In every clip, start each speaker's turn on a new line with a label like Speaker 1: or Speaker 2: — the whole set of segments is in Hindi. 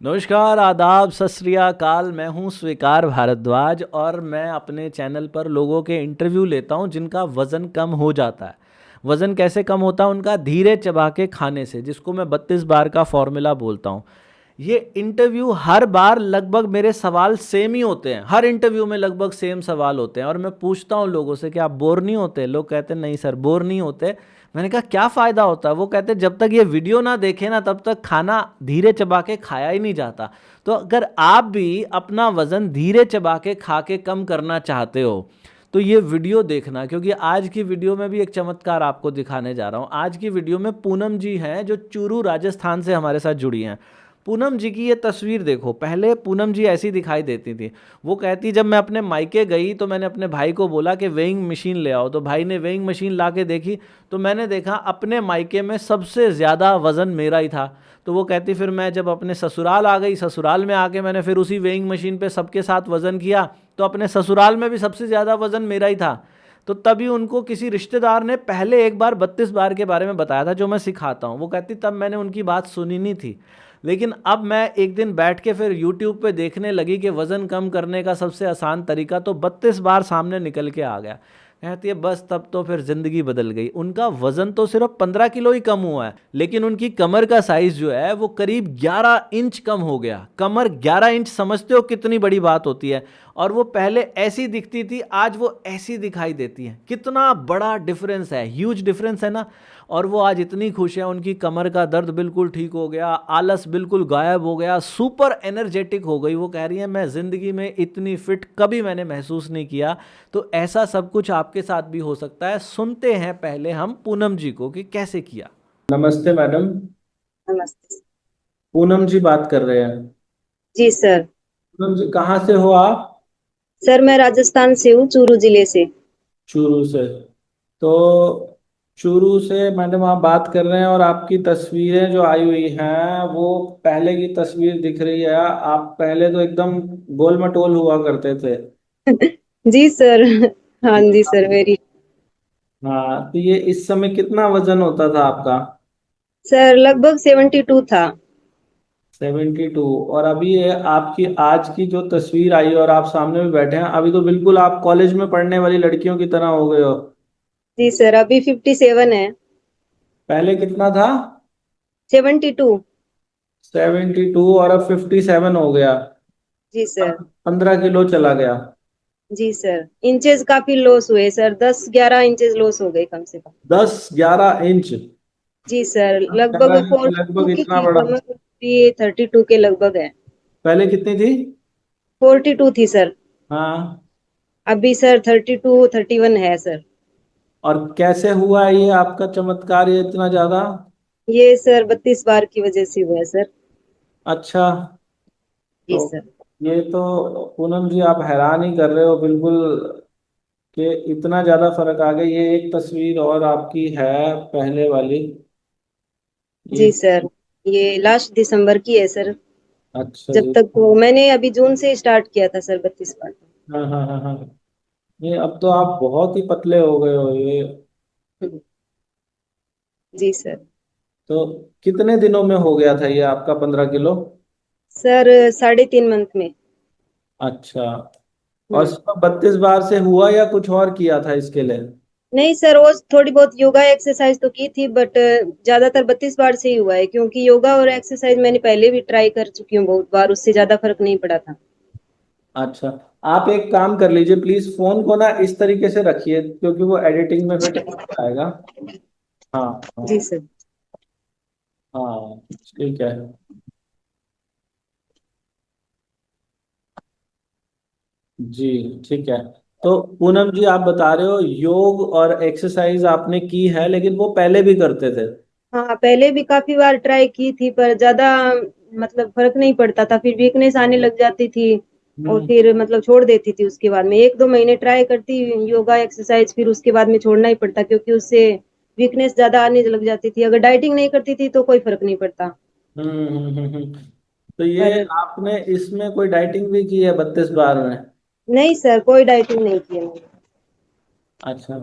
Speaker 1: नमस्कार, आदाब, सत श्री अकाल। मैं हूं स्वीकार भारद्वाज और मैं अपने चैनल पर लोगों के इंटरव्यू लेता हूं जिनका वज़न कम हो जाता है। वज़न कैसे कम होता है? उनका धीरे चबा के खाने से, जिसको मैं 32 बार का फॉर्मूला बोलता हूं। ये इंटरव्यू हर बार लगभग मेरे सवाल सेम ही होते हैं। हर इंटरव्यू में लगभग सेम सवाल होते हैं और मैं पूछता हूँ लोगों से कि आप बोर नहीं होते? लोग कहते हैं नहीं सर, बोर नहीं होते। मैंने कहा क्या फ़ायदा होता है? वो कहते हैं जब तक ये वीडियो ना देखे ना तब तक खाना धीरे चबा के खाया ही नहीं जाता। तो अगर आप भी अपना वज़न धीरे चबा के खा के कम करना चाहते हो तो ये वीडियो देखना, क्योंकि आज की वीडियो में भी एक चमत्कार आपको दिखाने जा रहा हूँ। आज की वीडियो में पूनम जी हैं जो चूरू राजस्थान से हमारे साथ जुड़ी हैं। पूनम जी की ये तस्वीर देखो। पहले पूनम जी ऐसी दिखाई देती थी। वो कहती जब मैं अपने मायके गई तो मैंने अपने भाई को बोला कि वेइंग मशीन ले आओ, तो भाई ने वेइंग मशीन ला के देखी तो मैंने देखा अपने मायके में सबसे ज़्यादा वज़न मेरा ही था। तो वो कहती फिर मैं जब अपने ससुराल आ गई, ससुराल में आके मैंने फिर उसी वेइंग मशीन पे सबके साथ वज़न किया तो अपने ससुराल में भी सबसे ज़्यादा वज़न मेरा ही था। तो तभी उनको किसी रिश्तेदार ने पहले एक बार 32 बार के बारे में बताया था जो मैं सिखाता हूँ। वो कहती तब मैंने उनकी बात सुनी नहीं थी। लेकिन अब मैं एक दिन बैठ के फिर यूट्यूब पे देखने लगी कि वज़न कम करने का सबसे आसान तरीका, तो 32 बार सामने निकल के आ गया। कहती है बस तब तो फिर ज़िंदगी बदल गई। उनका वज़न तो सिर्फ 15 किलो ही कम हुआ है, लेकिन उनकी कमर का साइज़ जो है वो करीब 11 इंच कम हो गया। कमर 11 इंच, समझते हो कितनी बड़ी बात होती है? और वो पहले ऐसी दिखती थी, आज वो ऐसी दिखाई देती है। कितना बड़ा डिफरेंस है, ह्यूज डिफरेंस है ना। और वो आज इतनी खुश है, उनकी कमर का दर्द बिल्कुल ठीक हो गया, आलस बिल्कुल गायब हो गया, सुपर एनर्जेटिक हो गई। वो कह रही है मैं ज़िंदगी में इतनी फिट कभी मैंने महसूस नहीं किया। तो ऐसा सब कुछ आपके साथ भी हो सकता है। सुनते हैं पहले हम पूनम जी को कि कैसे किया। नमस्ते मैडम।
Speaker 2: नमस्ते।
Speaker 1: पूनम जी बात कर रहे हैं।
Speaker 2: जी सर।
Speaker 1: पूनम जी कहाँ से हो आप?
Speaker 2: सर मैं राजस्थान से हूँ, चूरू जिले से।
Speaker 1: चूरू से। तो चूरू से मैडम आप बात कर रहे हैं और आपकी तस्वीरें जो आई हुई हैं वो पहले की तस्वीर दिख रही है। आप पहले तो एकदम गोल मटोल हुआ करते थे।
Speaker 2: जी सर। हाँ जी सर, मेरी।
Speaker 1: हाँ, तो ये इस समय कितना वजन होता था आपका?
Speaker 2: सर लगभग 72 था।
Speaker 1: 72। और अभी ये आपकी आज की जो तस्वीर आई है और आप सामने में बैठे हैं, अभी तो बिल्कुल आप कॉलेज में पढ़ने वाली लड़कियों की तरह हो गए हो।
Speaker 2: जी सर, अभी 57 है।
Speaker 1: पहले कितना था?
Speaker 2: 72।
Speaker 1: 72 और अब 57 हो गया।
Speaker 2: जी सर।
Speaker 1: 15 किलो चला गया।
Speaker 2: जी सर, इंचेस काफी लॉस हुए सर, 10-11 इंचेस लॉस हो गए कम से कम।
Speaker 1: 10-11 इंच?
Speaker 2: जी सर, लगभग
Speaker 1: 15 इंच
Speaker 2: 42
Speaker 1: लगभग
Speaker 2: की
Speaker 1: इतना
Speaker 2: थी
Speaker 1: बड़ा।
Speaker 2: कमर, भी 32 के लगभग है।
Speaker 1: पहले कितनी थी?
Speaker 2: 42 थी सर।
Speaker 1: हाँ।
Speaker 2: अभी सर 32-31 है सर।
Speaker 1: और कैसे हुआ ये आपका चमत्कार, ये इतना ज्यादा?
Speaker 2: ये सर 32 बार की वजह से हुआ है सर।
Speaker 1: अच्छा।
Speaker 2: जी
Speaker 1: तो
Speaker 2: सर।
Speaker 1: ये तो पूनम जी आप हैरान ही कर रहे हो बिल्कुल कि इतना ज्यादा फर्क आ गया। ये एक तस्वीर और आपकी है पहले वाली। ये।
Speaker 2: जी सर, ये लास्ट दिसंबर की है सर।
Speaker 1: अच्छा
Speaker 2: जब
Speaker 1: जी।
Speaker 2: तक वो मैंने अभी जून से स्टार्ट किया था सर, 32 बार।
Speaker 1: हाँ हाँ हाँ हाँ। ये अब तो आप बहुत ही पतले हो गए हो ये।
Speaker 2: जी सर।
Speaker 1: तो कितने दिनों में हो गया था ये आपका 15 किलो?
Speaker 2: सर 3.5 मंथ में।
Speaker 1: अच्छा। और
Speaker 2: हम्म।
Speaker 1: सिर्फ 32 बार से हुआ या कुछ और किया था इसके लिए?
Speaker 2: नहीं सर, वो थोड़ी बहुत योगा एक्सरसाइज तो की थी, बट ज्यादातर 32 बार से ही हुआ है, क्योंकि योगा और एक्सरसाइज मैंने पहले भी ट्राई कर चुकी हूँ बहुत बार, उससे ज्यादा फर्क नहीं पड़ा था।
Speaker 1: अच्छा। आप एक काम कर लीजिए प्लीज, फोन को ना इस तरीके से रखिए क्योंकि वो एडिटिंग में फिर दिक्कत आएगा। हाँ हाँ।
Speaker 2: जी सर।
Speaker 1: हाँ ठीक है। जी ठीक है। तो पूनम जी आप बता रहे हो योग और एक्सरसाइज आपने की है, लेकिन वो पहले भी करते थे?
Speaker 2: हाँ, पहले भी काफी बार ट्राई की थी, पर ज्यादा मतलब फर्क नहीं पड़ता था, फिर वीकनेस आने लग जाती थी। और
Speaker 1: हम्म।
Speaker 2: फिर मतलब छोड़ देती थी। उसके बाद में 1-2 महीने ट्राई करती योगा एक्सरसाइज, फिर उसके बाद में छोड़ना ही पड़ता, क्योंकि उससे वीकनेस ज्यादा आने लग जाती थी। अगर डाइटिंग नहीं करती थी तो कोई फर्क नहीं पड़ता।
Speaker 1: तो ये
Speaker 2: पर
Speaker 1: आपने इसमें कोई डाइटिंग भी की है 32 बार में?
Speaker 2: नहीं सर, कोई डाइटिंग नहीं की है मैंने।
Speaker 1: अच्छा।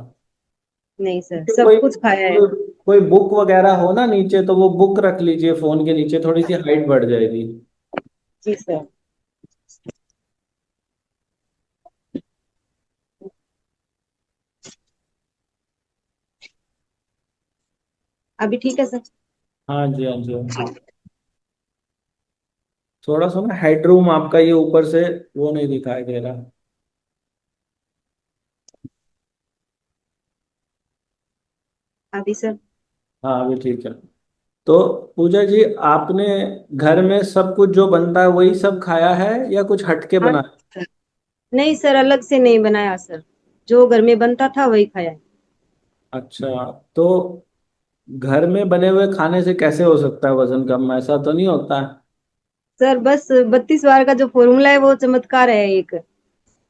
Speaker 2: नहीं सर,
Speaker 1: तो
Speaker 2: सब कुछ खाया है।
Speaker 1: कोई बुक वगैरह हो ना नीचे, तो वो बुक रख लीजिए फोन के नीचे, थोड़ी सी हाइट बढ़ जाएगी।
Speaker 2: जी सर। अभी ठीक है सर।
Speaker 1: हाँ जी, हाँ जी, हाँ जी। थोड़ा सा ना हेडरूम आपका ये ऊपर से वो नहीं दिखाई दे रहा।
Speaker 2: अभी सर।
Speaker 1: हाँ, अभी ठीक है। तो पूजा जी, आपने घर में सब कुछ जो बनता है वही सब खाया है या कुछ हटके
Speaker 2: हाँ
Speaker 1: बना?
Speaker 2: सर। नहीं सर, अलग से नहीं बनाया सर, जो घर में बनता था वही खाया है।
Speaker 1: अच्छा। तो घर में बने हुए खाने से कैसे हो सकता है वजन कम? ऐसा तो नहीं होता है।
Speaker 2: सर बस 32 बार का जो फॉर्मूला है वो चमत्कार है एक।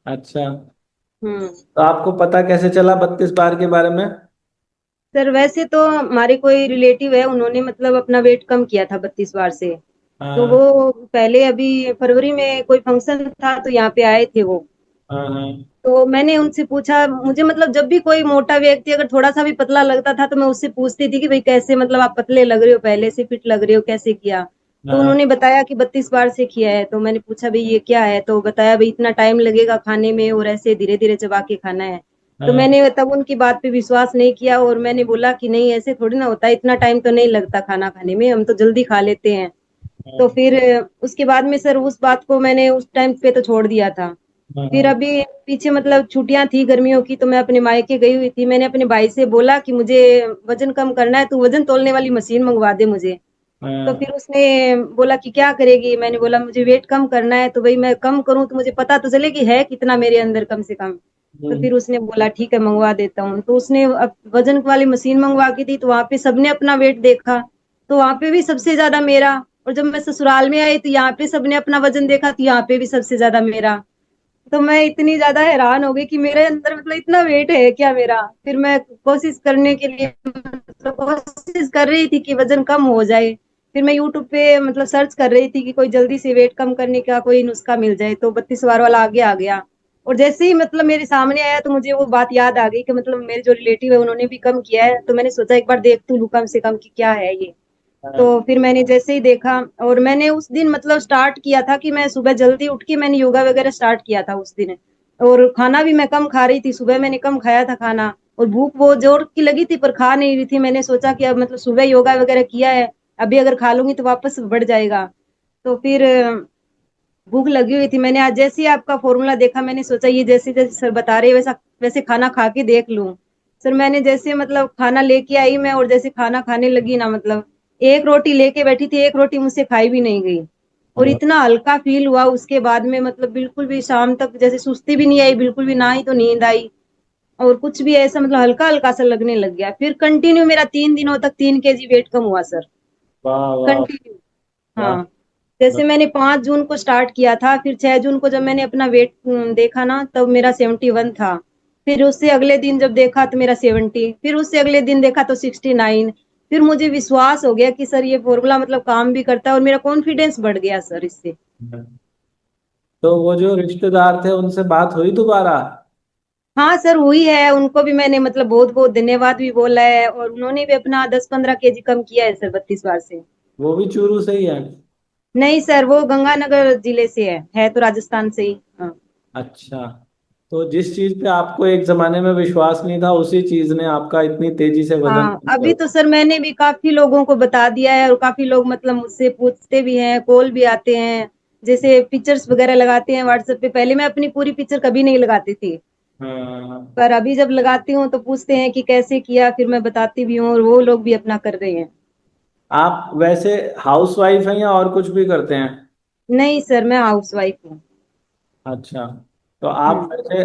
Speaker 1: अच्छा।
Speaker 2: हम्म।
Speaker 1: तो आपको पता कैसे चला 32 बार के बारे में?
Speaker 2: सर वैसे तो हमारे कोई रिलेटिव है, उन्होंने मतलब अपना वेट कम किया था 32 बार से। तो
Speaker 1: हाँ,
Speaker 2: वो पहले अभी फरवरी में कोई फंक्शन था तो यहाँ पे आए थे वो।
Speaker 1: हाँ, हाँ,
Speaker 2: तो मैंने उनसे पूछा, मुझे मतलब जब भी कोई मोटा व्यक्ति अगर थोड़ा सा भी पतला लगता था तो मैं उससे पूछती थी कि भाई कैसे, मतलब आप पतले लग रहे हो, पहले से फिट लग रहे हो, कैसे किया। तो
Speaker 1: हाँ,
Speaker 2: उन्होंने बताया कि 32 बार से किया है। तो मैंने पूछा भाई ये क्या है, तो बताया भाई इतना टाइम लगेगा खाने में और ऐसे धीरे धीरे चबा के खाना है। तो
Speaker 1: हाँ,
Speaker 2: मैंने तब उनकी बात पे विश्वास नहीं किया और मैंने बोला कि नहीं ऐसे थोड़ी ना होता है, इतना टाइम तो नहीं लगता खाना खाने में, हम तो जल्दी खा लेते हैं। तो
Speaker 1: हाँ,
Speaker 2: फिर उसके बाद में सर उस बात को मैंने उस टाइम पे तो छोड़ दिया था।
Speaker 1: हाँ,
Speaker 2: फिर
Speaker 1: हाँ,
Speaker 2: अभी पीछे मतलब छुट्टियां थी गर्मियों की, तो मैं अपने मायके गई हुई थी। मैंने अपने भाई से बोला कि मुझे वजन कम करना है, तू वजन तोलने वाली मशीन मंगवा दे मुझे। तो
Speaker 1: हाँ,
Speaker 2: फिर उसने बोला कि क्या करेगी, मैंने बोला मुझे वेट कम करना है, तो भाई मैं कम करूं तो मुझे पता तो चले कि है कितना मेरे अंदर कम से कम। तो
Speaker 1: हम्म,
Speaker 2: फिर उसने बोला ठीक है मंगवा देता हूँ। तो उसने अब वजन वाली मशीन मंगवा के दी, तो वहां पे सबने अपना वेट देखा। तो वहां पे भी सबसे ज्यादा मेरा। और जब मैं ससुराल में आई तो यहाँ पे सबने अपना वजन देखा, तो यहाँ पे भी सबसे ज्यादा मेरा। तो मैं इतनी ज्यादा हैरान हो गई कि मेरे अंदर मतलब इतना वेट है क्या मेरा। फिर मैं कोशिश करने के लिए मतलब कोशिश कर रही थी कि वजन कम हो जाए। फिर मैं यूट्यूब पे मतलब सर्च कर रही थी कि कोई जल्दी से वेट कम करने का कोई नुस्खा मिल जाए, तो 32 बार वाला आगे आ गया। और जैसे ही मतलब मेरे सामने आया तो मुझे वो बात याद आ गई कि मतलब मेरे जो रिलेटिव है उन्होंने भी कम किया है, तो मैंने सोचा एक बार देख तो लूं कम से कम कि क्या है ये। तो
Speaker 1: हाँ,
Speaker 2: फिर मैंने जैसे ही देखा, और मैंने उस दिन मतलब स्टार्ट किया था कि मैं सुबह जल्दी उठ के मैंने योगा वगैरह स्टार्ट किया था उस दिन। और खाना भी मैं कम खा रही थी, सुबह मैंने कम खाया था खाना। और भूख वो जोर की लगी थी पर खा नहीं रही थी। मैंने सोचा कि अब मतलब सुबह योगा वगैरह किया है, अभी अगर खा लूंगी तो वापस बढ़ जाएगा। तो फिर भूख लगी हुई थी, मैंने आज जैसे ही आपका फॉर्मूला देखा मैंने सोचा ये जैसे जैसे सर बता रहे हैं वैसा वैसे खाना खा के देख लूं। सर मैंने जैसे मतलब खाना लेके आई मैं, और जैसे खाना खाने लगी ना, मतलब एक रोटी लेके बैठी थी, एक रोटी मुझसे खाई भी नहीं गई। और
Speaker 1: हाँ।
Speaker 2: इतना हल्का फील हुआ उसके बाद में, मतलब बिल्कुल भी शाम तक जैसे सुस्ती भी नहीं आई बिल्कुल भी, ना ही तो नींद आई। और कुछ भी ऐसा मतलब हल्का हल्का सा लगने लग गया। फिर कंटिन्यू मेरा 3 दिनों तक 3 kg वेट कम हुआ सर।
Speaker 1: वाह, वाह,
Speaker 2: कंटिन्यू।
Speaker 1: वाह।
Speaker 2: हाँ। जैसे मैंने 5 जून को स्टार्ट किया था, फिर 6 जून को जब मैंने अपना वेट देखा ना तब मेरा 71 था। फिर उससे अगले दिन जब देखा तो मेरा 70, फिर उससे अगले दिन देखा तो 69। फिर मुझे विश्वास हो गया कि सर ये फॉर्मूला मतलब काम भी करता है, और मेरा कॉन्फिडेंस बढ़ गया सर इससे।
Speaker 1: तो वो जो रिश्तेदार थे उनसे बात हुई दोबारा?
Speaker 2: हाँ सर हुई है, उनको भी मैंने मतलब बहुत बहुत धन्यवाद भी बोला है, और उन्होंने भी अपना 10-15 kg कम किया है सर 32 बार से।
Speaker 1: वो भी चूरू से ही है?
Speaker 2: नहीं सर, वो गंगानगर जिले से है तो राजस्थान से ही। हाँ।
Speaker 1: अच्छा। तो जिस चीज पे आपको एक जमाने में विश्वास नहीं था उसी चीज ने आपका इतनी तेजी से वजन
Speaker 2: हाँ
Speaker 1: कम
Speaker 2: अभी
Speaker 1: कर।
Speaker 2: तो सर मैंने भी काफी लोगों को बता दिया है, और काफी लोग मतलब मुझसे पूछते भी हैं, कॉल भी आते हैं। जैसे पिक्चर्स वगैरह लगाते हैं व्हाट्सएप पे, पहले मैं अपनी पूरी पिक्चर कभी नहीं लगाती थी।
Speaker 1: हाँ।
Speaker 2: पर अभी जब लगाती हूँ तो पूछते हैं कि कैसे किया, फिर मैं बताती भी हूँ, और वो लोग भी अपना कर रहे हैं।
Speaker 1: आप वैसे हाउस वाइफ हैं या और कुछ भी करते हैं?
Speaker 2: नहीं सर, मैं हाउस वाइफ हूँ।
Speaker 1: अच्छा। तो आप
Speaker 2: हम्म।
Speaker 1: वैसे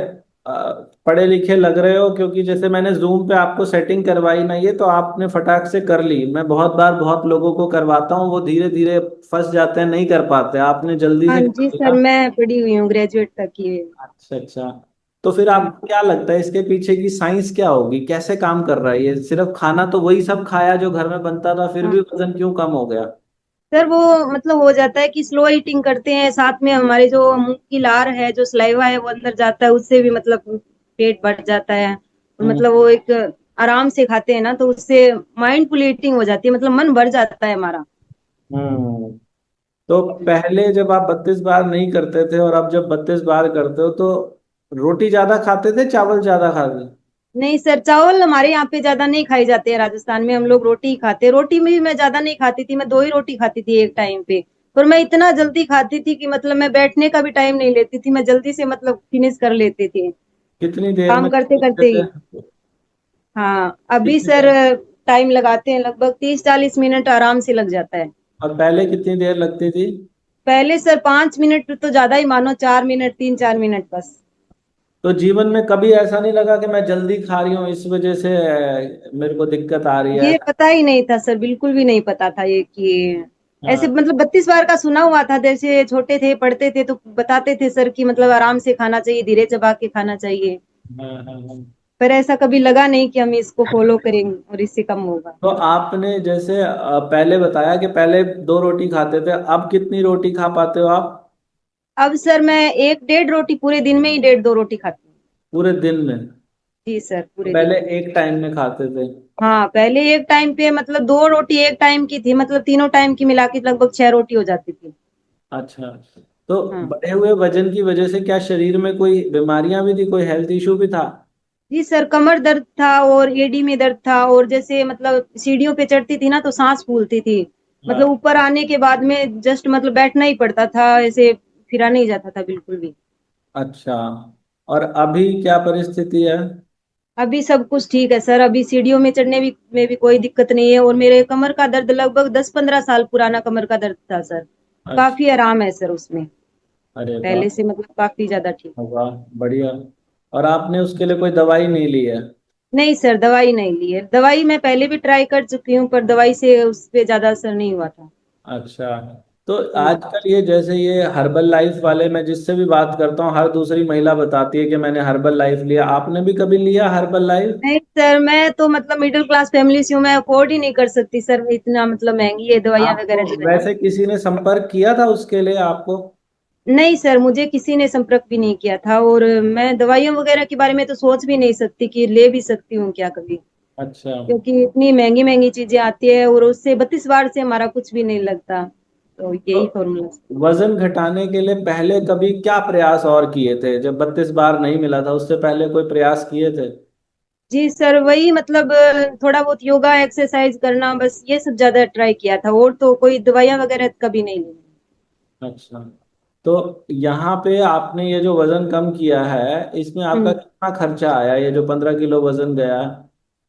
Speaker 1: पढ़े लिखे लग रहे हो, क्योंकि जैसे मैंने जूम पे आपको सेटिंग करवाई ना, ये तो आपने फटाक से कर ली। मैं बहुत बार बहुत लोगों को करवाता हूँ, वो धीरे धीरे फंस जाते हैं, नहीं कर पाते। आपने जल्दी
Speaker 2: हाँ
Speaker 1: से
Speaker 2: जी
Speaker 1: कर
Speaker 2: सर,
Speaker 1: लिया।
Speaker 2: मैं पढ़ी हुई हूँ, ग्रेजुएट तक की हुई हूँ।
Speaker 1: अच्छा, अच्छा। तो फिर
Speaker 2: हम्म।
Speaker 1: आपको क्या लगता है इसके पीछे की साइंस क्या होगी? कैसे काम कर रहा है ये? सिर्फ खाना तो वही सब खाया जो घर में बनता था, फिर भी
Speaker 2: हाँ
Speaker 1: वजन क्यों कम हो गया?
Speaker 2: सर, वो मतलब हो जाता है कि स्लो ईटिंग करते हैं, साथ में हमारे जो मुंह की लार है, जो सलाइवा है वो अंदर जाता है, उससे भी मतलब पेट बढ़ जाता है। और
Speaker 1: हम्म,
Speaker 2: मतलब वो एक आराम से खाते हैं ना, तो उससे माइंडफुल ईटिंग हो जाती है, मतलब मन भर जाता है हमारा।
Speaker 1: हम्म। तो पहले जब आप 32 बार नहीं करते थे और अब जब 32 बार करते हो तो रोटी ज्यादा खाते थे चावल ज्यादा खाते थे?
Speaker 2: नहीं सर, चावल हमारे यहाँ पे ज्यादा नहीं खाई जाते हैं, राजस्थान में हम लोग रोटी ही खाते हैं। रोटी में भी मैं ज्यादा नहीं खाती थी, मैं दो ही रोटी खाती थी एक टाइम पे। पर मैं इतना जल्दी खाती थी कि मतलब मैं बैठने का भी टाइम नहीं लेती थी, मैं जल्दी से मतलब फिनिश कर लेती थी,
Speaker 1: कितनी देर
Speaker 2: काम
Speaker 1: में
Speaker 2: करते
Speaker 1: करते
Speaker 2: करते ही।
Speaker 1: थे?
Speaker 2: हाँ, अभी
Speaker 1: कितनी
Speaker 2: सर
Speaker 1: देर?
Speaker 2: टाइम लगाते हैं, लगभग 30-40 मिनट आराम से लग जाता है।
Speaker 1: और पहले कितनी देर लगती थी?
Speaker 2: पहले सर 5 मिनट तो ज्यादा ही मानो, 4 मिनट, 3-4 मिनट बस।
Speaker 1: तो जीवन में कभी ऐसा नहीं लगा कि मैं जल्दी खा रही हूँ इस वजह से मेरे को दिक्कत आ रही है?
Speaker 2: ये पता ही नहीं था सर, बिल्कुल भी नहीं पता था ये कि ऐसे
Speaker 1: हाँ
Speaker 2: मतलब 32 बार का सुना हुआ था, जैसे छोटे थे पढ़ते थे तो बताते थे सर कि मतलब आराम से खाना चाहिए, धीरे चबा के खाना चाहिए।
Speaker 1: हाँ हाँ हाँ।
Speaker 2: पर ऐसा कभी लगा नहीं कि हम इसको फॉलो करेंगे और इससे कम होगा।
Speaker 1: तो आपने जैसे पहले बताया कि पहले 2 रोटी खाते थे, अब कितनी रोटी खा पाते हो आप
Speaker 2: अब सर मैं 1-1.5 रोटी पूरे दिन में ही, 1.5-2 रोटी खाती हूँ।
Speaker 1: पूरे दिन में?
Speaker 2: जी सर,
Speaker 1: तो
Speaker 2: पूरे दिन
Speaker 1: पहले
Speaker 2: में।
Speaker 1: एक टाइम में खाते थे?
Speaker 2: हाँ, पहले एक टाइम पे मतलब 2 रोटी एक टाइम की थी, मतलब तीनों टाइम की मिला के लगभग 6 रोटी हो जाती थी।
Speaker 1: अच्छा। तो
Speaker 2: हाँ
Speaker 1: बढ़े हुए वजन की वजह से क्या शरीर में कोई बीमारियां भी थी, कोई हेल्थ इशू भी था?
Speaker 2: जी सर, कमर दर्द था और एडी में दर्द था, और जैसे मतलब सीढ़ियों पे चढ़ती थी ना तो सांस फूलती थी।
Speaker 1: हाँ।
Speaker 2: मतलब ऊपर आने के बाद में जस्ट मतलब बैठना ही पड़ता था, ऐसे फिरा नहीं जाता था बिल्कुल भी।
Speaker 1: अच्छा। और अभी क्या परिस्थिति है?
Speaker 2: अभी सब कुछ ठीक है सर, अभी सीढ़ियों में चढ़ने भी में भी कोई दिक्कत नहीं है, और मेरे कमर का दर्द लगभग 10-15 साल पुराना कमर का दर्द था सर।
Speaker 1: अच्छा।
Speaker 2: काफी आराम है सर उसमें,
Speaker 1: अरे वाह।
Speaker 2: पहले से मतलब काफी ज्यादा ठीक।
Speaker 1: वाह बढ़िया। और आपने उसके लिए कोई दवाई नहीं ली है?
Speaker 2: नहीं सर, दवाई नहीं ली है, दवाई मैं पहले भी ट्राई कर चुकी हूँ पर दवाई से उस पे ज्यादा असर नहीं हुआ था।
Speaker 1: अच्छा। तो
Speaker 2: हम्म।
Speaker 1: आजकल ये जैसे ये हर्बल लाइफ वाले, मैं जिससे भी बात करता हूँ हर दूसरी महिला बताती है कि मैंने हर्बल लाइफ लिया। आपने भी कभी लिया हर्बल लाइफ?
Speaker 2: नहीं सर, मैं तो मतलब मिडिल क्लास फैमिली से हूँ, मैं अफोर्ड ही नहीं कर सकती सर, इतना मतलब महंगी है दवाइयाँ
Speaker 1: आपको
Speaker 2: वगैरह जो है।
Speaker 1: वैसे किसी ने संपर्क किया था उसके लिए आपको?
Speaker 2: नहीं सर, मुझे किसी ने संपर्क भी नहीं किया था, और मैं दवाइयों वगैरह के बारे में तो सोच भी नहीं सकती कि ले भी सकती हूँ क्या कभी,
Speaker 1: अच्छा।
Speaker 2: क्योंकि इतनी महंगी महंगी चीजें आती है, और उससे 32 बार से हमारा कुछ भी नहीं लगता, तो
Speaker 1: तो
Speaker 2: यही फॉर्मूला।
Speaker 1: वजन घटाने के लिए पहले कभी क्या प्रयास और किए थे? जब 32 बार नहीं मिला था उससे पहले कोई प्रयास किए थे?
Speaker 2: जी सर, वही मतलब थोड़ा बहुत योगा एक्सरसाइज करना, बस ये सब ज्यादा ट्राई किया था, और तो कोई दवाइयाँ वगैरह कभी नहीं ली।
Speaker 1: अच्छा। तो यहाँ पे आपने ये जो वजन कम किया है इसमें आपका
Speaker 2: हम्म।
Speaker 1: कितना खर्चा आया, ये जो 15 किलो वजन गया?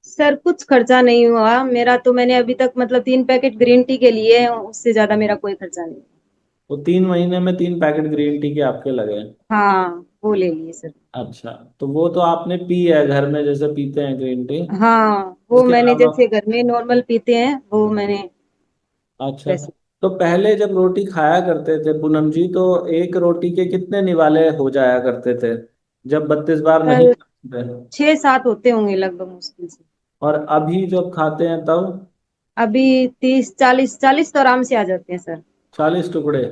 Speaker 2: सर कुछ खर्चा नहीं हुआ मेरा, तो मैंने अभी तक मतलब 3 पैकेट ग्रीन टी के लिए, उससे ज्यादा मेरा कोई खर्चा नहीं।
Speaker 1: वो 3 महीने में 3 पैकेट ग्रीन टी के आपके लगे?
Speaker 2: हाँ, वो ले लिए सर।
Speaker 1: अच्छा। तो वो तो आपने पी है घर में जैसे पीते हैं ग्रीन टी?
Speaker 2: हाँ, वो
Speaker 1: इसके
Speaker 2: मैंने
Speaker 1: अलावा?
Speaker 2: जैसे घर में नॉर्मल पीते हैं वो मैंने
Speaker 1: अच्छा।
Speaker 2: वैसे।
Speaker 1: तो पहले जब रोटी खाया करते थे पूनम जी, तो एक रोटी के कितने निवाले हो जाया करते थे जब 32 बार नहीं
Speaker 2: सर
Speaker 1: खाते थे?
Speaker 2: 6-7 होते होंगे लगभग मुश्किल से।
Speaker 1: और अभी जब खाते हैं तब?
Speaker 2: अभी 30-40 तो आराम से आ जाते हैं सर।
Speaker 1: 40 टुकड़े?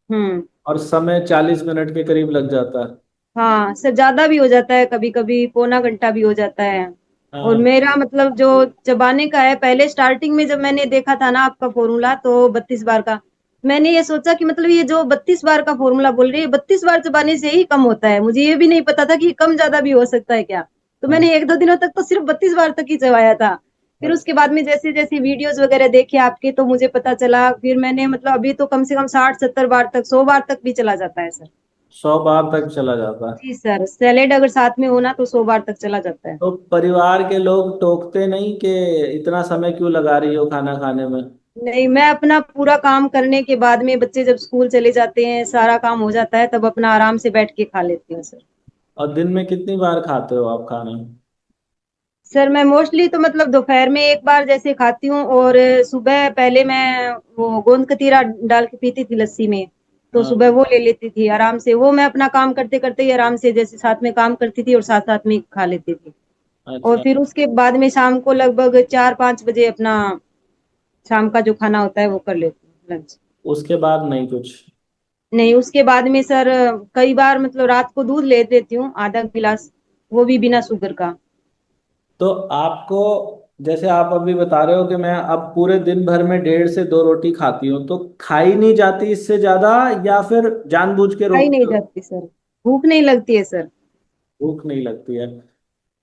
Speaker 2: हम्म।
Speaker 1: और समय 40 मिनट के करीब लग जाता है?
Speaker 2: हाँ सर, ज्यादा भी हो जाता है, कभी कभी पौना घंटा भी हो जाता है। और
Speaker 1: हाँ।
Speaker 2: मेरा मतलब जो चबाने का है, पहले स्टार्टिंग में जब मैंने देखा था ना आपका फॉर्मूला, तो 32 बार का, मैंने ये सोचा कि मतलब ये जो 32 बार का फॉर्मूला बोल रही है, 32 बार चबाने से ही कम होता है, मुझे ये भी नहीं पता था कि कम ज्यादा भी हो सकता है क्या। तो
Speaker 1: हाँ।
Speaker 2: मैंने 1-2 दिनों तक तो सिर्फ 32 बार तक ही चबाया था। फिर उसके बाद में जैसे जैसे वीडियोस वगैरह देखे आपके, तो मुझे पता चला, फिर मैंने मतलब अभी तो कम से कम 60-70 बार तक, 100 बार तक भी चला जाता है सर।
Speaker 1: 100 बार तक चला जाता है?
Speaker 2: जी सर, सैलेड अगर साथ में हो ना तो 100 बार तक चला जाता है।
Speaker 1: तो परिवार के लोग टोकते नहीं कि इतना समय क्यों लगा रही हो खाना खाने में?
Speaker 2: नहीं, मैं अपना पूरा काम करने के बाद में, बच्चे जब स्कूल चले जाते हैं, सारा काम हो जाता है, तब अपना आराम से बैठ के खा लेती हूँ सर।
Speaker 1: और दिन में कितनी बार खाते हो आप खाना?
Speaker 2: सर मैं मोस्टली तो मतलब दोपहर में एक बार जैसे खाती हूँ, और सुबह पहले मैं वो गोंद कतीरा डाल के पीती थी लस्सी में, तो
Speaker 1: हाँ।
Speaker 2: सुबह वो ले लेती थी आराम से, वो मैं अपना काम करते करते ही आराम से जैसे साथ में काम करती थी और साथ साथ में खा लेती थी। और
Speaker 1: अच्छा।
Speaker 2: फिर उसके बाद में शाम को लगभग 4-5 बजे अपना शाम का जो खाना होता है वो कर लेती हूँ, लंच।
Speaker 1: उसके बाद नहीं कुछ?
Speaker 2: नहीं, उसके बाद में सर कई बार मतलब रात को दूध ले लेती हूँ, आधा गिलास, वो भी बिना शुगर का।
Speaker 1: तो आपको जैसे आप अभी बता रहे हो कि मैं अब पूरे दिन भर में 1.5 से 2 रोटी खाती हूँ, तो खाई नहीं जाती इससे ज्यादा, या फिर जानबूझ के
Speaker 2: खाई नहीं
Speaker 1: रोकते हो?
Speaker 2: जाती सर, भूख नहीं लगती है सर।
Speaker 1: भूख नहीं लगती है।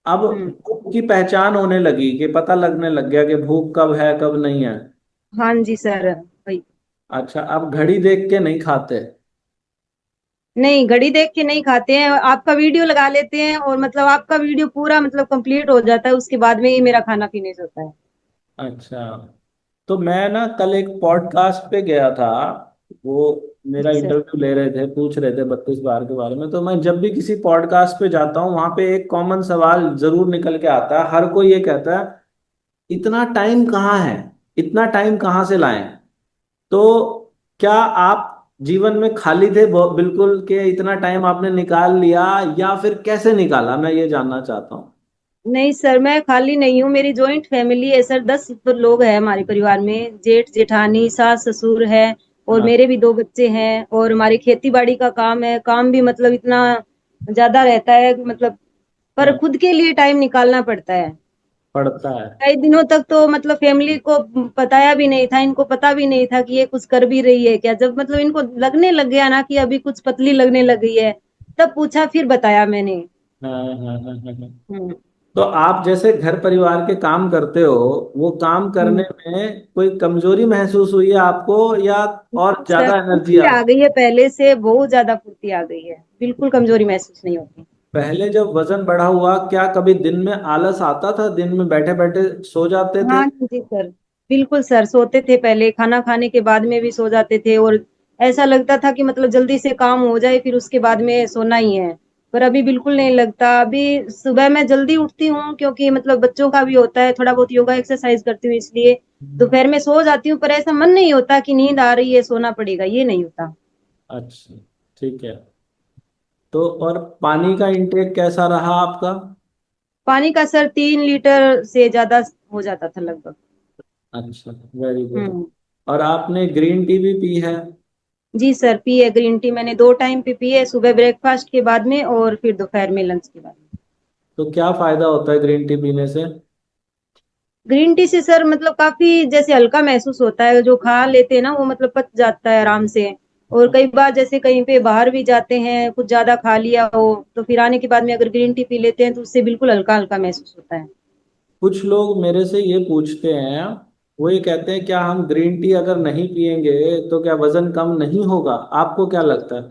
Speaker 1: अब
Speaker 2: हम्म।
Speaker 1: भूख की पहचान होने लगी, कि पता लगने लग गया कि भूख कब है कब नहीं है।
Speaker 2: हाँ जी सर भाई।
Speaker 1: अच्छा, अब घड़ी देख के नहीं खाते?
Speaker 2: नहीं, घड़ी देख के नहीं खाते हैं, आपका वीडियो लगा लेते हैं और मतलब आपका वीडियो पूरा मतलब कंप्लीट हो जाता है, उसके बाद में ही मेरा खाना फिनिश होता है।
Speaker 1: अच्छा, तो मैं ना कल एक पॉडकास्ट पे गया था। वो मेरा
Speaker 2: जी सर।
Speaker 1: इंटरव्यू ले रहे थे, पूछ रहे थे 32 बार के बारे में। तो मैं जब भी किसी पॉडकास्ट पे जाता हूँ, वहां पे एक कॉमन सवाल जरूर निकल के आता है। हर कोई ये कहता है, इतना टाइम कहाँ है, इतना टाइम कहाँ से लाएं? तो क्या आप जीवन में खाली थे बिल्कुल, के इतना टाइम आपने निकाल लिया, या फिर कैसे निकाला, मैं ये जानना चाहता हूँ।
Speaker 2: नहीं सर, मैं खाली नहीं हूँ, मेरी जॉइंट फैमिली है सर, 10 लोग हैं हमारे परिवार में, जेठ जेठानी सास ससुर है और
Speaker 1: हाँ।
Speaker 2: मेरे भी 2 बच्चे हैं, और हमारी खेती बाड़ी का काम है, काम भी मतलब इतना ज्यादा रहता है मतलब, पर
Speaker 1: हाँ,
Speaker 2: खुद के लिए टाइम निकालना पड़ता है।
Speaker 1: पड़ता है।
Speaker 2: कई दिनों तक तो मतलब फैमिली को बताया भी नहीं था, इनको पता भी नहीं था कि ये कुछ कर भी रही है क्या। जब मतलब इनको लगने लग गया ना कि अभी कुछ पतली लगने लग गई है, तब पूछा, फिर बताया मैंने।
Speaker 1: हाँ हाँ हाँ हाँ हाँ।
Speaker 2: हम्म।
Speaker 1: तो आप जैसे घर परिवार के काम करते हो, वो काम करने
Speaker 2: हम्म।
Speaker 1: में कोई कमजोरी महसूस हुई है आपको, या और
Speaker 2: सर
Speaker 1: ज्यादा एनर्जी
Speaker 2: फुर्ती
Speaker 1: आ
Speaker 2: आ
Speaker 1: गई?
Speaker 2: गई है, पहले से बहुत ज्यादा फुर्ती आ गई है, बिल्कुल कमजोरी महसूस नहीं होती।
Speaker 1: पहले जब वजन बढ़ा हुआ, क्या कभी दिन में आलस आता था, दिन में बैठे बैठे सो जाते थे?
Speaker 2: हाँ जी सर, बिल्कुल सर, सोते थे पहले, खाना खाने के बाद में भी सो जाते थे, और ऐसा लगता था कि मतलब जल्दी से काम हो जाए फिर उसके बाद में सोना ही है। पर अभी बिल्कुल नहीं लगता। अभी सुबह मैं जल्दी उठती हूँ क्योंकि मतलब बच्चों का भी होता है, थोड़ा बहुत योगा एक्सरसाइज करती हूँ इसलिए। दोपहर में सो जाती हूँ, पर ऐसा मन नहीं होता कि नींद आ रही है सोना पड़ेगा, ये नहीं होता।
Speaker 1: अच्छा, ठीक है। तो और पानी का इंटेक कैसा रहा आपका?
Speaker 2: पानी का सर 3 लीटर से ज्यादा हो जाता था लगभग।
Speaker 1: अच्छा, वेरी गुड।
Speaker 2: हम्म।
Speaker 1: और आपने ग्रीन टी भी पी है?
Speaker 2: जी सर, पी है ग्रीन टी, मैंने 2 टाइम पे पी है, सुबह ब्रेकफास्ट के बाद में और फिर दोपहर में लंच के बाद में।
Speaker 1: तो क्या फायदा होता है ग्रीन टी पीने से?
Speaker 2: ग्रीन टी से सर मतलब काफी जैसे हल्का महसूस होता है, जो खा लेते हैं ना वो मतलब पच जाता है आराम से। और कई बार जैसे कहीं पे बाहर भी जाते हैं, कुछ ज्यादा खा लिया हो, तो फिर आने के बाद में अगर ग्रीन टी पी लेते हैं तो उससे बिल्कुल हल्का हल्का महसूस होता है।
Speaker 1: कुछ लोग मेरे से ये पूछते हैं, वो ये कहते हैं, क्या हम ग्रीन टी अगर नहीं पिएंगे तो क्या वजन कम नहीं होगा? आपको क्या लगता है?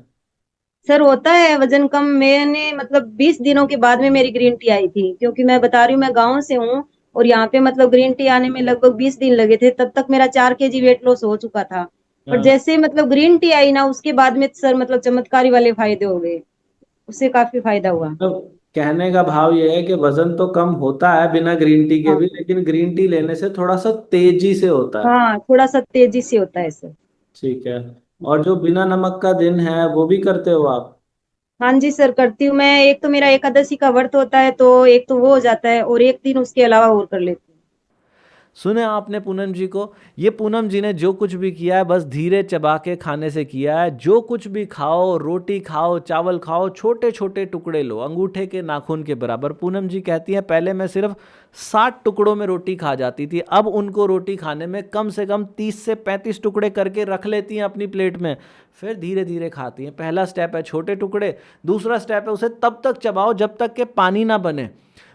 Speaker 2: सर होता है वजन कम, मैंने मतलब 20 दिनों के बाद में मेरी ग्रीन टी आई थी, क्योंकि मैं बता रही हूँ मैं गाँव से हूँ, और यहाँ पे मतलब ग्रीन टी आने में लगभग 20 दिन लगे थे, तब तक मेरा 4 kg वेट लॉस हो चुका था। पर
Speaker 1: हाँ।
Speaker 2: जैसे मतलब ग्रीन टी आई ना, उसके बाद में सर मतलब चमत्कारी वाले फायदे हो गए, उससे काफी फायदा हुआ।
Speaker 1: तो कहने का भाव ये है कि वजन तो कम होता है बिना ग्रीन टी के
Speaker 2: हाँ।
Speaker 1: भी, लेकिन ग्रीन टी लेने से थोड़ा सा तेजी से होता है।
Speaker 2: हाँ, थोड़ा सा तेजी से होता है सर।
Speaker 1: ठीक है। और जो बिना नमक का दिन है, वो भी करते हो आप?
Speaker 2: हाँ जी सर, करती हूँ मैं, एक तो मेरा एकादशी का व्रत होता है, तो एक तो वो हो जाता है, और एक दिन उसके अलावा और कर लेती हूँ।
Speaker 1: सुने आपने पूनम जी को? ये पूनम जी ने जो कुछ भी किया है, बस धीरे चबा के खाने से किया है। जो कुछ भी खाओ, रोटी खाओ, चावल खाओ, छोटे छोटे टुकड़े लो, अंगूठे के नाखून के बराबर। पूनम जी कहती हैं, पहले मैं सिर्फ 60 टुकड़ों में रोटी खा जाती थी, अब उनको रोटी खाने में कम से कम 30 से 35 टुकड़े करके रख लेती हैं अपनी प्लेट में, फिर धीरे धीरे खाती हैं। पहला स्टेप है छोटे टुकड़े। दूसरा स्टेप है उसे तब तक चबाओ जब तक कि पानी ना बने।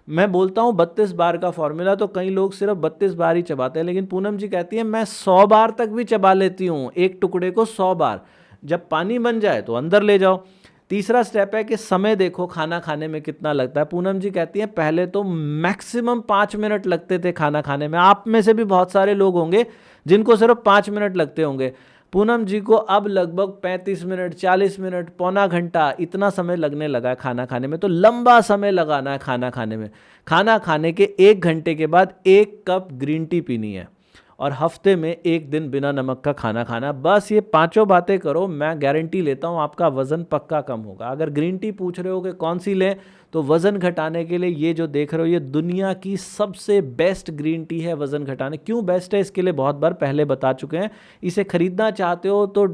Speaker 1: मैं बोलता हूँ 32 बार का फॉर्मूला, तो कई लोग सिर्फ 32 बार ही चबाते हैं, लेकिन पूनम जी कहती है मैं 100 बार तक भी चबा लेती हूँ, एक टुकड़े को 100 बार। जब पानी बन जाए तो अंदर ले जाओ। तीसरा स्टेप है कि समय देखो खाना खाने में कितना लगता है। पूनम जी कहती हैं, पहले तो मैक्सिमम 5 मिनट लगते थे खाना खाने में। आप में से भी बहुत सारे लोग होंगे जिनको सिर्फ 5 मिनट लगते होंगे। पूनम जी को अब लगभग 35 मिनट, 40 मिनट, पौना घंटा, इतना समय लगने लगा है खाना खाने में। तो लंबा समय लगाना है खाना खाने में। खाना खाने के 1 घंटे के बाद 1 कप ग्रीन टी पीनी है। और हफ्ते में एक दिन बिना नमक का खाना खाना। बस ये पांचों बातें करो, मैं गारंटी लेता हूँ आपका वज़न पक्का कम होगा। अगर ग्रीन टी पूछ रहे हो कि कौन सी लें, तो वज़न घटाने के लिए ये जो देख रहे हो, ये दुनिया की सबसे बेस्ट ग्रीन टी है वज़न घटाने। क्यों बेस्ट है इसके लिए बहुत बार पहले बता चुके हैं। इसे ख़रीदना चाहते हो तो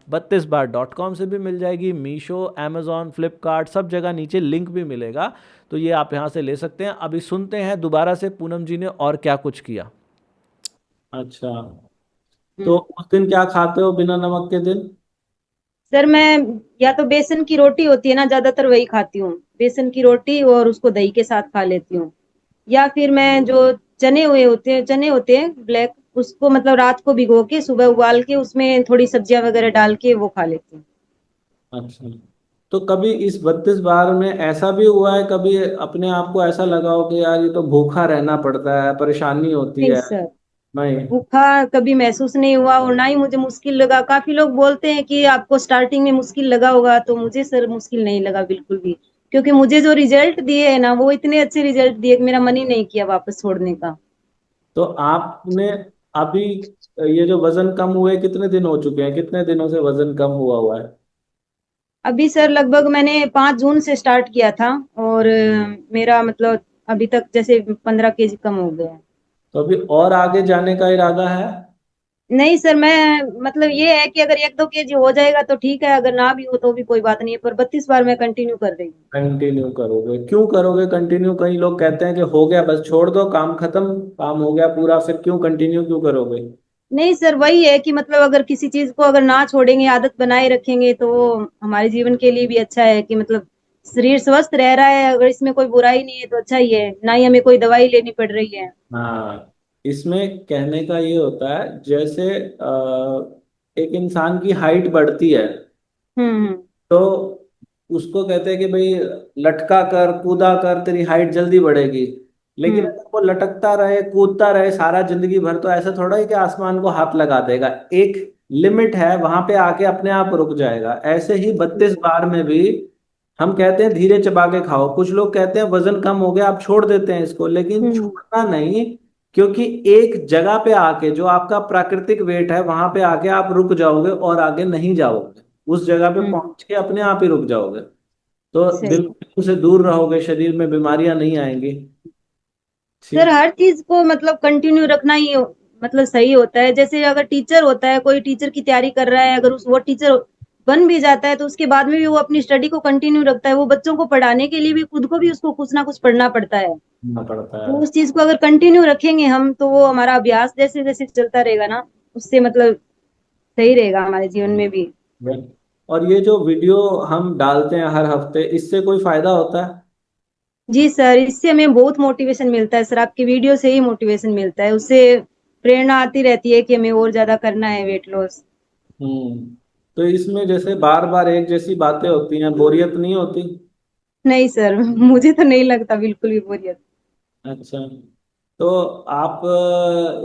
Speaker 1: 32bar.com से भी मिल जाएगी, मीशो, अमेज़ॉन, फ्लिपकार्ट, सब जगह नीचे लिंक भी मिलेगा, तो ये आप यहाँ से ले सकते हैं। अभी सुनते हैं दोबारा से पूनम जी ने और क्या कुछ किया।
Speaker 3: अच्छा, तो
Speaker 2: हम्म।
Speaker 3: उस दिन क्या खाते हो बिना नमक के दिन?
Speaker 2: सर मैं या तो बेसन की रोटी होती है ना, ज्यादातर वही खाती हूँ, बेसन की रोटी और उसको दही के साथ खा लेती हूँ। या फिर मैं जो चने होते हैं ब्लैक, उसको मतलब रात को भिगो के सुबह उबाल के उसमें थोड़ी सब्जियां वगैरह डाल के वो खा लेती हूँ।
Speaker 3: अच्छा, तो कभी इस 32 बार में ऐसा भी हुआ है, कभी अपने आप को ऐसा लगा हो कि यार ये तो भूखा रहना पड़ता है, परेशानी होती
Speaker 2: नहीं
Speaker 3: है?
Speaker 2: सर,
Speaker 3: नहीं।
Speaker 2: भूखा कभी महसूस नहीं हुआ और ना ही मुझे मुश्किल लगा। काफी लोग बोलते हैं कि आपको स्टार्टिंग में मुश्किल लगा होगा, तो मुझे सर मुश्किल नहीं लगा बिल्कुल भी, क्योंकि मुझे जो रिजल्ट दिए है ना, वो इतने अच्छे रिजल्ट दिए कि मेरा मन ही नहीं किया वापस छोड़ने का।
Speaker 3: तो आपने अभी ये जो वजन कम हुए कितने दिन हो चुके हैं, कितने दिनों से वजन कम हुआ हुआ है?
Speaker 2: अभी सर लगभग मैंने 5 जून से स्टार्ट किया था, और मेरा मतलब अभी तक जैसे 15 केजी कम हो गया है।
Speaker 3: तो अभी और आगे जाने का इरादा है?
Speaker 2: नहीं सर, मैं मतलब ये है कि अगर 1-2 केजी हो जाएगा तो ठीक है, अगर ना भी हो तो भी कोई बात नहीं है, पर 32 बार मैं कंटिन्यू कर रही हूँ।
Speaker 3: कंटिन्यू करोगे? क्यों करोगे कंटिन्यू? कई लोग कहते हैं कि हो गया बस छोड़ दो, काम खत्म, काम हो गया पूरा, फिर क्यों कंटिन्यू क्यों करोगे?
Speaker 2: नहीं सर, वही है कि मतलब अगर किसी चीज को अगर ना छोड़ेंगे, आदत बनाए रखेंगे, तो वो हमारे जीवन के लिए भी अच्छा है कि मतलब शरीर स्वस्थ रह रहा है, अगर इसमें कोई बुराई नहीं है तो अच्छा ही है, ना ही हमें कोई दवाई लेनी पड़ रही है।
Speaker 3: हाँ, इसमें कहने का ये होता है जैसे एक इंसान की हाइट बढ़ती है,
Speaker 2: हम्म।
Speaker 3: तो उसको कहते हैं कि भाई लटका कर कूदा कर तेरी हाइट जल्दी बढ़ेगी। लेकिन
Speaker 2: हम्म।
Speaker 3: अगर वो लटकता रहे कूदता रहे सारा जिंदगी भर, तो ऐसा थोड़ा ही कि आसमान को हाथ लगा देगा। एक लिमिट है, वहां पे आके अपने आप रुक जाएगा। ऐसे ही 32 बार में भी हम कहते हैं धीरे चबा के खाओ। कुछ लोग कहते हैं वजन कम हो गया आप छोड़ देते हैं इसको, लेकिन
Speaker 2: हम्म।
Speaker 3: छोड़ना नहीं। क्योंकि एक जगह पे आके जो आपका प्राकृतिक वेट है वहां पे आके आप रुक जाओगे और आगे नहीं जाओगे। उस जगह पे
Speaker 2: हम्म।
Speaker 3: पहुंच के अपने आप ही रुक जाओगे। तो
Speaker 2: सही।
Speaker 3: बिल्कुल से दूर रहोगे, शरीर में बीमारियां नहीं आएंगी।
Speaker 2: सर
Speaker 3: ठीक।
Speaker 2: हर चीज को मतलब कंटिन्यू रखना ही मतलब सही होता है। जैसे अगर टीचर होता है, कोई टीचर की तैयारी कर रहा है, अगर उस वो टीचर बन भी जाता है तो उसके बाद में भी वो अपनी स्टडी को कंटिन्यू रखता है। वो बच्चों को पढ़ाने के लिए भी खुद को भी उसको कुछ ना कुछ पढ़ना पड़ता है।
Speaker 3: करना पड़ता
Speaker 2: तो
Speaker 3: है।
Speaker 2: उस चीज को अगर कंटिन्यू रखेंगे हम, तो वो हमारा अभ्यास जैसे जैसे चलता रहेगा ना, उससे मतलब सही रहेगा हमारे जीवन में भी।
Speaker 3: और ये जो वीडियो हम डालते हैं हर हफ्ते, इससे कोई फायदा होता है?
Speaker 2: जी सर, इससे हमें बहुत मोटिवेशन मिलता है सर, आपकी वीडियो से ही मोटिवेशन मिलता है, उससे प्रेरणा आती रहती है कि हमें और ज्यादा करना है वेट लॉस।
Speaker 3: तो इसमें जैसे बार बार एक जैसी बातें होती हैं, बोरियत नहीं होती?
Speaker 2: नहीं सर, मुझे तो नहीं लगता बिल्कुल भी बोरियत।
Speaker 3: अच्छा, तो आप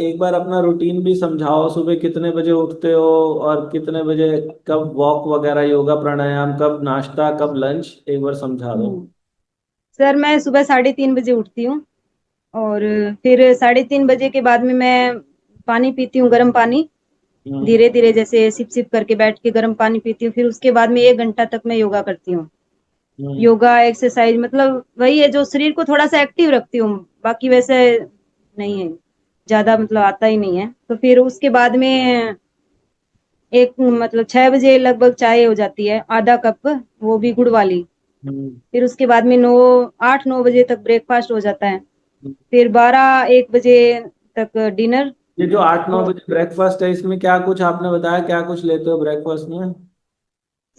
Speaker 3: एक बार अपना रूटीन भी समझाओ। सुबह कितने बजे उठते हो और कितने बजे, कब वॉक वगैरह, योगा प्राणायाम, कब नाश्ता, कब लंच, एक बार समझा दो।
Speaker 2: हम्म। सर मैं सुबह 3:30 बजे उठती हूँ, और फिर 3:30 बजे के बाद में मैं पानी पीती हूँ, गर्म पानी।
Speaker 3: हम्म।
Speaker 2: धीरे धीरे जैसे सिप सिप करके बैठ के गर्म पानी पीती हूँ। फिर उसके बाद में 1 घंटा तक मैं योगा करती हूँ।
Speaker 3: हम्म।
Speaker 2: योगा एक्सरसाइज मतलब वही है जो शरीर को थोड़ा सा एक्टिव रखती हूँ, बाकी वैसे नहीं है, ज्यादा मतलब आता ही नहीं है। तो फिर उसके बाद में एक मतलब 6 बजे लगभग चाय हो जाती है, आधा कप, वो भी गुड़ वाली।
Speaker 3: हम्म।
Speaker 2: फिर उसके बाद में 8-9 बजे तक ब्रेकफास्ट हो जाता है।
Speaker 3: हम्म।
Speaker 2: फिर 12-1 बजे तक डिनर।
Speaker 3: ये जो 8-9
Speaker 2: और
Speaker 3: बजे ब्रेकफास्ट है, इसमें क्या कुछ आपने बताया, क्या कुछ लेते हो ब्रेकफास्ट में?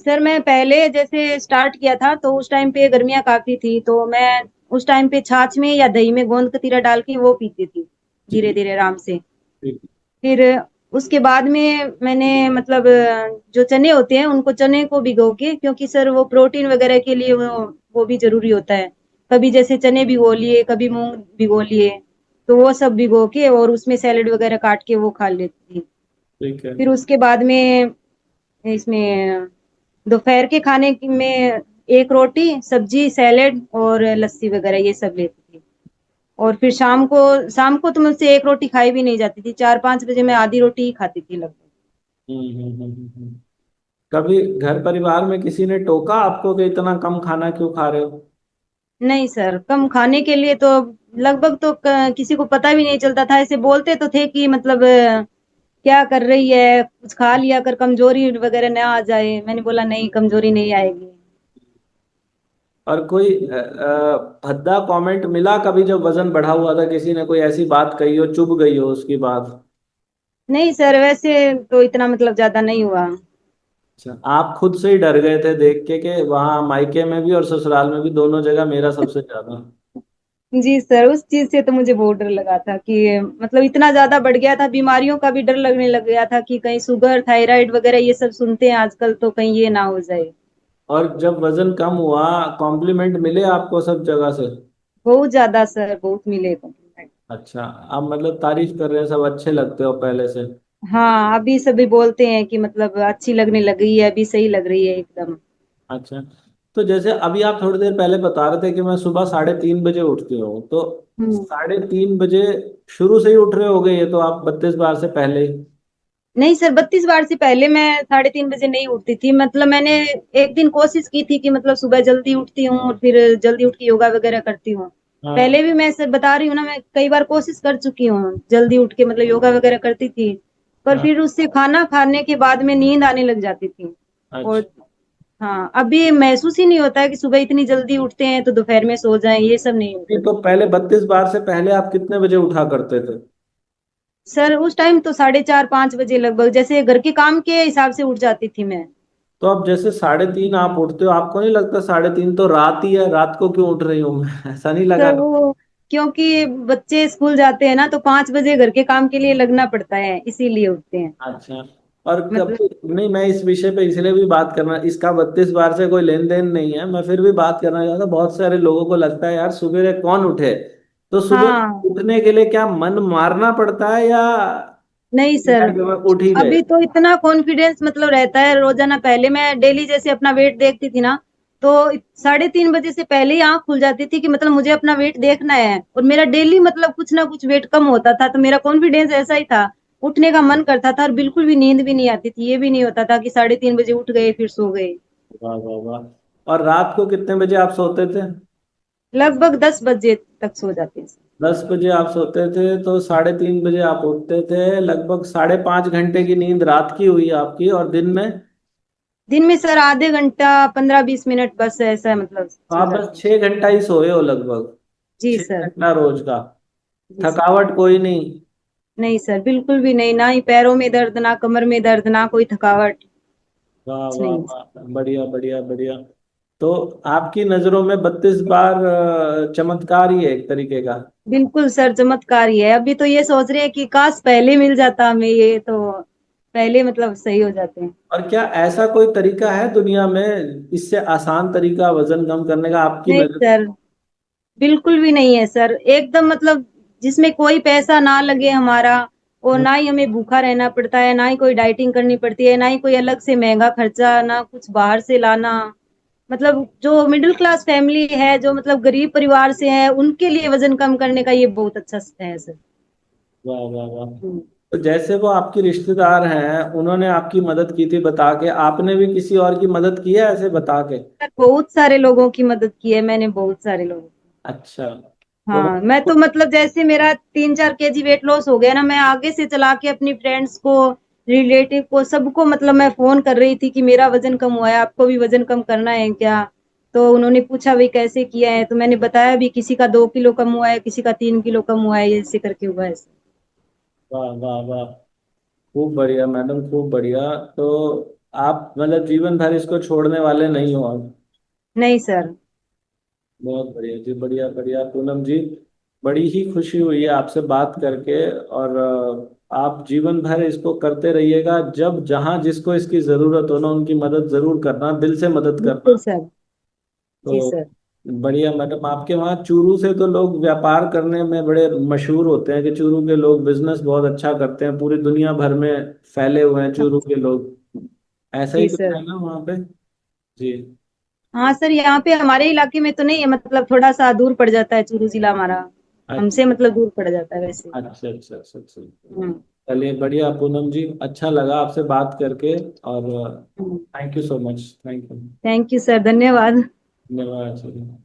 Speaker 2: सर मैं पहले जैसे स्टार्ट किया था तो उस टाइम पे गर्मियाँ काफी थी, तो मैं उस टाइम पे छाछ में या दही में गोंद कतीरा डाल के वो पीती थी, धीरे
Speaker 3: ठीक।
Speaker 2: धीरे आराम से।
Speaker 3: ठीक।
Speaker 2: फिर उसके बाद में मैंने मतलब जो चने होते हैं उनको, चने को भिगो के, क्योंकि सर वो प्रोटीन वगैरह के लिए वो भी जरूरी होता है। कभी जैसे चने भिगो लिए, कभी मूंग भिगो लिए, तो वो सब भिगो के और उसमें सैलेड वगैरह काट के वो खा लेती थी।
Speaker 3: ठीक है।
Speaker 2: फिर उसके बाद में इसमें दोपहर के खाने में एक रोटी, सब्जी, सैलेड और लस्सी वगैरह ये सब लेती थी। और फिर शाम को तो मुझसे एक रोटी खाई भी नहीं जाती थी, 4-5 बजे मैं आधी रोटी ही खाती थी लगभग।
Speaker 3: कभी घर परिवार में किसी ने टोका आपको कि इतना कम खाना क्यों खा रहे हो?
Speaker 2: नहीं सर, कम खाने के लिए तो लगभग तो किसी को पता भी नहीं चलता था। ऐसे बोलते तो थे कि मतलब क्या कर रही है, कुछ खा लिया कर कमजोरी वगैरह ना आ जाए। मैंने बोला नहीं, कमजोरी नहीं आएगी।
Speaker 3: और कोई भद्दा कमेंट मिला कभी जब वजन बढ़ा हुआ था, किसी ने कोई ऐसी बात कही हो, चुभ गई हो उसकी बात?
Speaker 2: नहीं सर, वैसे तो इतना मतलब ज्यादा नहीं हुआ।
Speaker 3: अच्छा, आप खुद से ही डर गए थे देख के कि वहां मायके में भी और ससुराल में भी दोनों जगह मेरा सबसे ज्यादा?
Speaker 2: जी सर, उस चीज से तो मुझे बहुत डर लगा था कि मतलब इतना ज्यादा बढ़ गया था। बीमारियों का भी डर लगने लग गया था कि कहीं शुगर थायराइड वगैरह ये सब सुनते हैं आजकल, तो कहीं ये ना हो जाए।
Speaker 3: और जब वजन कम हुआ, कॉम्प्लीमेंट मिले आपको सब जगह से?
Speaker 2: बहुत ज्यादा सर, बहुत मिले कॉम्प्लीमेंट।
Speaker 3: अच्छा, आप मतलब तारीफ कर रहे हैं, सब अच्छे लगते हो पहले से?
Speaker 2: हाँ, अभी सभी बोलते हैं कि मतलब अच्छी लगने लग गई है, अभी सही लग रही है एकदम।
Speaker 3: अच्छा, तो जैसे अभी आप थोड़ी देर पहले बता रहे थे कि मैं सुबह 3:30 बजे उठती हूँ, तो
Speaker 2: हम्म।
Speaker 3: 3:30 बजे शुरू से ही उठ रहे होगे ये तो आप, 32 बार से पहले ही?
Speaker 2: नहीं सर, 32 बार से पहले मैं 3:30 बजे नहीं उठती थी। मतलब मैंने एक दिन कोशिश की थी कि मतलब सुबह जल्दी उठती हूँ और फिर जल्दी उठ के योगा वगैरह करती हूँ।
Speaker 3: हाँ।
Speaker 2: पहले भी मैं सर बता रही हूँ ना, मैं कई बार कोशिश कर चुकी हूँ, जल्दी उठ के मतलब योगा वगैरह करती थी। पर
Speaker 3: हाँ।
Speaker 2: फिर उससे खाना खाने के बाद में नींद आने लग जाती थी।
Speaker 3: अच्छा।
Speaker 2: और हाँ, अभी महसूस ही नहीं होता है कि सुबह इतनी जल्दी उठते हैं तो दोपहर में सो जाएं, ये सब नहीं
Speaker 3: नहीं
Speaker 2: होता।
Speaker 3: तो पहले 32 बार से पहले आप कितने बजे उठा करते थे?
Speaker 2: सर उस टाइम तो 4:30-5 बजे लगभग, जैसे घर के काम के हिसाब से उठ जाती थी मैं।
Speaker 3: तो अब जैसे 3:30 आप उठते हो, आपको नहीं लगता 3:30 तो रात ही है, रात को क्यों उठ रही हूँ मैं? ऐसा नहीं लगा?
Speaker 2: सर वो क्योंकि बच्चे स्कूल जाते हैं ना, तो 5 बजे घर के काम के लिए लगना पड़ता है, इसीलिए उठते हैं।
Speaker 3: अच्छा। और
Speaker 2: मतलब
Speaker 3: कभी नहीं, मैं इस विषय पे इसलिए भी बात करना, इसका 32 बार से कोई लेन देन नहीं है, मैं फिर भी बात करना चाहता हूँ। बहुत सारे लोगों को लगता है यार सवेरे कौन उठे, तो सुबह
Speaker 2: हाँ,
Speaker 3: उठने के लिए क्या मन मारना पड़ता है, या
Speaker 2: नहीं सर,
Speaker 3: उठ ही गए?
Speaker 2: अभी तो इतना कॉन्फिडेंस मतलब रहता है रोजाना। पहले मैं डेली जैसे अपना वेट देखती थी ना, तो 3:30 बजे से पहले ही आंख खुल जाती थी कि मतलब मुझे अपना वेट देखना है, और मेरा डेली मतलब कुछ ना कुछ वेट कम होता था। तो मेरा कॉन्फिडेंस ऐसा ही था, उठने का मन करता था और बिल्कुल भी नींद भी नहीं आती थी। ये भी नहीं होता था कि 3:30 बजे उठ गए फिर सो गए।
Speaker 3: वाह वाह वाह। और रात को कितने बजे आप सोते थे?
Speaker 2: लगभग 10 बजे तक सो जाते हैं।
Speaker 3: 10 बजे आप सोते थे, तो 3:30 बजे आप उठते थे, लगभग 5.5 घंटे की नींद रात की हुई आपकी, और दिन में?
Speaker 2: दिन में सर आधे घंटा, 15-20 मिनट बस, ऐसा मतलब
Speaker 3: तो
Speaker 2: सो
Speaker 3: आप बस
Speaker 2: जाते हैं।
Speaker 3: 6 घंटा ही सोए हो लगभग?
Speaker 2: जी
Speaker 3: छह
Speaker 2: सर।
Speaker 3: घंटा रोज का?
Speaker 2: जी सर।
Speaker 3: थकावट कोई नहीं?
Speaker 2: नहीं सर, बिल्कुल भी नहीं, ना ही पैरों में दर्द, ना कमर में दर्द, ना कोई थकावट,
Speaker 3: वाह
Speaker 2: कुछ
Speaker 3: वाह
Speaker 2: नहीं।
Speaker 3: वाह, बढ़िया बढ़िया बढ़िया। तो आपकी नजरों में 32 बार चमत्कार ही है एक तरीके का?
Speaker 2: बिल्कुल सर, चमत्कार ही है। अभी तो ये सोच रहे हैं कि काश पहले मिल जाता हमें ये, तो पहले मतलब सही हो जाते हैं।
Speaker 3: और क्या ऐसा कोई तरीका है दुनिया में इससे आसान तरीका वजन कम करने का आपकी
Speaker 2: नहीं
Speaker 3: नजर?
Speaker 2: सर, बिल्कुल भी नहीं है सर। एकदम मतलब जिसमें कोई पैसा ना लगे हमारा, और
Speaker 3: हम्म।
Speaker 2: ना ही हमें भूखा रहना पड़ता है, ना ही कोई डाइटिंग करनी पड़ती है, ना ही कोई अलग से महंगा खर्चा, ना कुछ बाहर से लाना। मतलब जो मिडिल क्लास फैमिली है, जो मतलब गरीब परिवार से है, उनके लिए वजन कम करने का ये बहुत अच्छा है सर।
Speaker 3: वाह वाह वाह।
Speaker 2: हम्म।
Speaker 3: तो जैसे वो आपकी रिश्तेदार हैं, उन्होंने आपकी मदद की थी बता के, आपने भी किसी और की मदद की है ऐसे बता के?
Speaker 2: बहुत सारे लोगों की मदद की है मैंने, बहुत सारे लोगों की।
Speaker 3: अच्छा। तो
Speaker 2: हाँ, मैं तो मतलब जैसे मेरा 3-4 kg वेट लॉस हो गया ना, मैं आगे से चला के अपनी फ्रेंड्स को, रिलेटिव को, सबको मतलब मैं फोन कर रही थी कि मेरा वजन कम हुआ है, आपको भी वजन कम करना है क्या? तो उन्होंने पूछा भाई कैसे किया है, तो मैंने बताया भी किसी का 2 किलो कम हुआ है, किसी का 3 किलो कम हुआ है, ऐसे करके हुआ है।
Speaker 3: वाह वाह वाह, खूब बढ़िया मैडम, खूब बढ़िया। तो आप मतलब जीवन भर इसको छोड़ने वाले नहीं हो आप?
Speaker 2: नहीं सर।
Speaker 3: बहुत बढ़िया जी, बढ़िया बढ़िया पूनम जी। बड़ी ही खुशी हुई है आपसे बात करके। और आप जीवन भर इसको करते रहिएगा, जब जहां जिसको इसकी जरूरत हो ना, उनकी मदद जरूर करना, दिल से मदद
Speaker 2: बिल्कुल
Speaker 3: करना।
Speaker 2: सर। जी
Speaker 3: तो
Speaker 2: सर।
Speaker 3: बढ़िया मैडम, आपके वहाँ चूरू से तो लोग व्यापार करने में बड़े मशहूर होते हैं कि चूरू के लोग बिजनेस बहुत अच्छा करते हैं, पूरी दुनिया भर में फैले हुए हैं चूरू के लोग। ऐसा ही
Speaker 2: जी
Speaker 3: कुछ
Speaker 2: सर।
Speaker 3: है ना वहाँ पे? जी।
Speaker 2: हाँ सर, यहाँ पे हमारे इलाके में तो नहीं है, मतलब थोड़ा सा दूर पड़ जाता है चूरू जिला हमारा। हमसे मतलब दूर पड़ जाता है वैसे।
Speaker 3: अच्छा अच्छा अच्छा अच्छा।
Speaker 2: हम्म।
Speaker 3: चलिए बढ़िया पूनम जी, अच्छा लगा आपसे बात करके। और
Speaker 2: हम्म।
Speaker 3: Thank you so much, thank you.
Speaker 2: Thank you sir, धन्यवाद।
Speaker 3: धन्यवाद सर।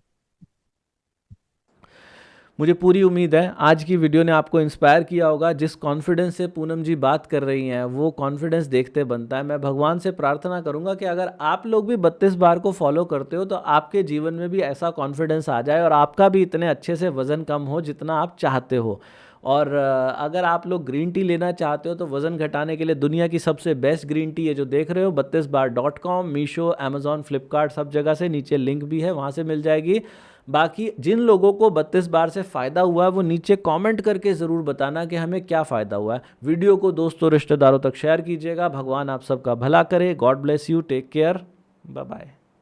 Speaker 1: मुझे पूरी उम्मीद है आज की वीडियो ने आपको इंस्पायर किया होगा। जिस कॉन्फिडेंस से पूनम जी बात कर रही हैं वो कॉन्फिडेंस देखते बनता है। मैं भगवान से प्रार्थना करूंगा कि अगर आप लोग भी 32 बार को फॉलो करते हो तो आपके जीवन में भी ऐसा कॉन्फिडेंस आ जाए और आपका भी इतने अच्छे से वज़न कम हो जितना आप चाहते हो। और अगर आप लोग ग्रीन टी लेना चाहते हो तो वज़न घटाने के लिए दुनिया की सबसे बेस्ट ग्रीन टी है जो देख रहे हो 32bar.com, मीशो, अमेजॉन, फ्लिपकार्ट सब जगह से, नीचे लिंक भी है वहाँ से मिल जाएगी। बाकी जिन लोगों को 32 बार से फ़ायदा हुआ है वो नीचे कमेंट करके ज़रूर बताना कि हमें क्या फ़ायदा हुआ है। वीडियो को दोस्तों रिश्तेदारों तक शेयर कीजिएगा। भगवान आप सबका भला करे। God bless you, take care, bye bye.